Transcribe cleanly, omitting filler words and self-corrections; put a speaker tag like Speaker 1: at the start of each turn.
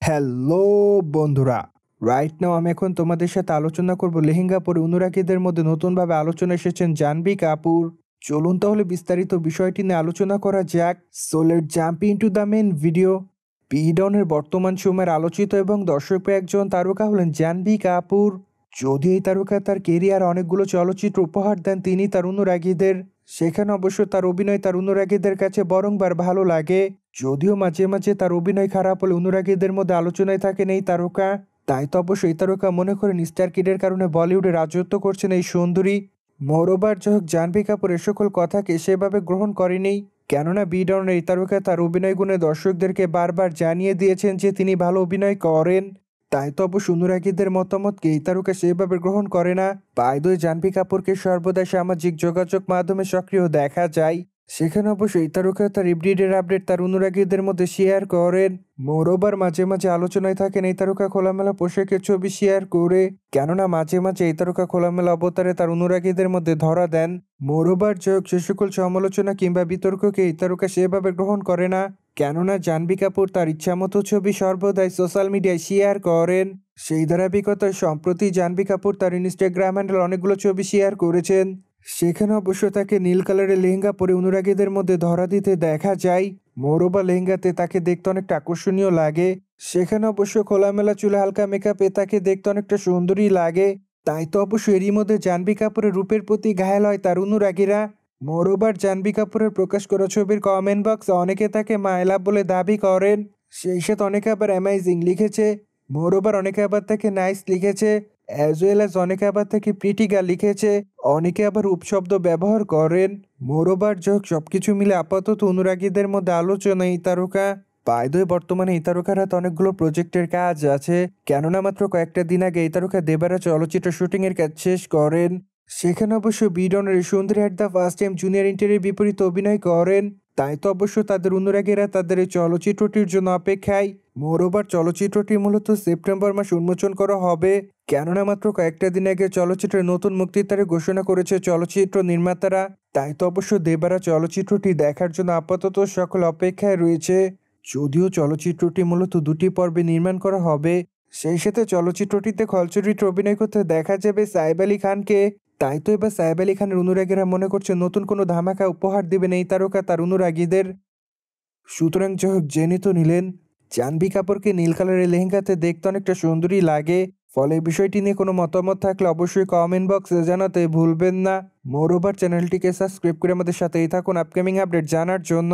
Speaker 1: Hello বন্ধুরা, right now আমি এখন তোমাদের সাথে আলোচনা করব লেহেঙ্গা পরে অনুরাগীদের মধ্যে নতুনভাবে আলোচনা এসেছেন জাহ্নবী কাপুর। চলুন তাহলে বিস্তারিত বিষয়টি নিয়ে আলোচনা করা যাক। So let's jump into the main video. পিডনের বর্তমান সময়ের আলোচিত এবং দর্শকপ্রিয় একজন তারকা হলেন জাহ্নবী কাপুর। যদি এই তারকা তার কেরিয়ার অনেকগুলো চলচ্চিত্র উপহার দেন তিনি তার অনুরাগীদের, সেখানে অবশ্য তার অভিনয় তার অনুরাগীদের কাছে বরংবার ভালো লাগে। যদিও মাঝে মাঝে তার অভিনয় খারাপ হলে অনুরাগীদের মধ্যে আলোচনায় থাকেন এই তারকা। তাই তো অবশ্য এই তারকা মনে করেন স্টার কিডের কারণে বলিউডে রাজত্ব করছেন এই সুন্দরী। মোরওভার যাই হোক, জাহ্নবী কাপুর এ সকল কথাকে সেভাবে গ্রহণ করেনি, কেননা বি ডনের এই তারকা তার অভিনয় গুণে দর্শকদেরকে বারবার জানিয়ে দিয়েছেন যে তিনি ভালো অভিনয় করেন। তাই তো অবশ্য অনুরাগীদের মতামতকে এই তারকা সেভাবে গ্রহণ করে না। বাই দ্য ওয়ে, জাহ্নবী কাপুরকে সর্বদা সামাজিক যোগাযোগ মাধ্যমে সক্রিয় দেখা যায়। সেখানে অবশ্য এই তারকা তার এভরিডের আপডেট তার অনুরাগীদের মধ্যে শেয়ার করেন। মোরওভার মাঝে মাঝে আলোচনায় থাকেন এই তারকা খোলামেলা পোশাকের ছবি শেয়ার করে, কেননা মাঝে মাঝে এই তারকা খোলামেলা অবতারে তার অনুরাগীদের মধ্যে ধরা দেন। মোরওভার যাই হোক, সে সকল সমালোচনা কিংবা বিতর্ককে এই তারকা সেভাবে গ্রহণ করে না, কেননা জাহ্নবী কাপুর তার ইচ্ছামতো ছবি সর্বদাই সোশ্যাল মিডিয়ায় শেয়ার করেন। সেই ধারাবাহিকতায় সম্প্রতি জাহ্নবী কাপুর তার ইনস্টাগ্রাম হ্যান্ডেল অনেকগুলো ছবি শেয়ার করেছেন। সেখানে অবশ্য তাকে নীল কালারের লেহেঙ্গা পরে অনুরাগীদের মধ্যে ধরা দিতে দেখা যায়। মোরওভার লেহেঙ্গাতে তাকে দেখতে অনেকটা আকর্ষণীয় লাগে। সেখানে অবশ্য খোলামেলা চুলে হালকা মেকআপে তাকে দেখতে অনেকটা সুন্দরী লাগে। তাই তো অবশ্য এরই মধ্যে জাহ্নবী কাপুরের রূপের প্রতি ঘায়াল হয় তার অনুরাগীরা। মোরওভার জাহ্নবী কাপুরের প্রকাশ করা ছবির কমেন্ট বক্সে অনেকে তাকে মাইলা বলে দাবি করেন। সেই সাথে অনেকে আবার অ্যামাইজিং লিখেছে। মোরওভার অনেকে আবার তাকে নাইস লিখেছে, অ্যাজ ওয়েল অ্যাজ অনেকে আবার তাকে প্রিটি গার্ল লিখেছে। অনেকে আবার উপশব্দ ব্যবহার করেন। মোরওভার যোগ সবকিছু মিলে আপাতত অনুরাগীদের মধ্যে আলোচনা এই তারকা। বাই দ্য ওয়ে, বর্তমানে এই তারকার হাতে অনেকগুলো প্রজেক্টের কাজ আছে, কেননা মাত্র কয়েকটা দিন আগে এই তারকা দেবারা চলচ্চিত্র শুটিং এর কাজ শেষ করেন। সেখানে অবশ্য বিডনের এই সুন্দরী at the first time junior ইন্টারের বিপরীতে অভিনয় করেন। তাই তো অবশ্য তাদের অনুরাগীরা তাদের এই চলচ্চিত্রটির জন্য অপেক্ষায়। মোরওভার চলচ্চিত্রটি মূলত সেপ্টেম্বর মাসে উন্মোচন করা হবে, কেননা মাত্র কয়েকটা দিন আগে চলচ্চিত্রের নতুন মুক্তির তারিখ ঘোষণা করেছে চলচ্চিত্র নির্মাতারা। তাই তো অবশ্য দেবারা চলচ্চিত্রটি দেখার জন্য আপাতত সকল অপেক্ষায় রয়েছে। যদিও চলচ্চিত্রটি মূলত দুটি পর্বে নির্মাণ করা হবে, সেই সাথে চলচ্চিত্রটিতে খল চরিত্রে অভিনয় করতে দেখা যাবে সাইফ আলী খানকে। তাই তো এবার সাইফ আলী খানের অনুরাগীরা মনে করছে নতুন কোনো ধামাকা উপহার দিবেন এই তারকা তার অনুরাগীদের। সুতরাং যাই হোক, জেনে তো নিলেন জাহ্নবী কাপুরকে নীল কালারের লেহেঙ্গাতে দেখতে অনেকটা সুন্দরী লাগে। ফলে এই বিষয়টি নিয়ে কোনো মতামত থাকলে অবশ্যই কমেন্ট বক্সে জানাতে ভুলবেন না। মোরওভার চ্যানেলটিকে সাবস্ক্রাইব করে আমাদের সাথেই থাকুন আপকামিং আপডেট জানার জন্য।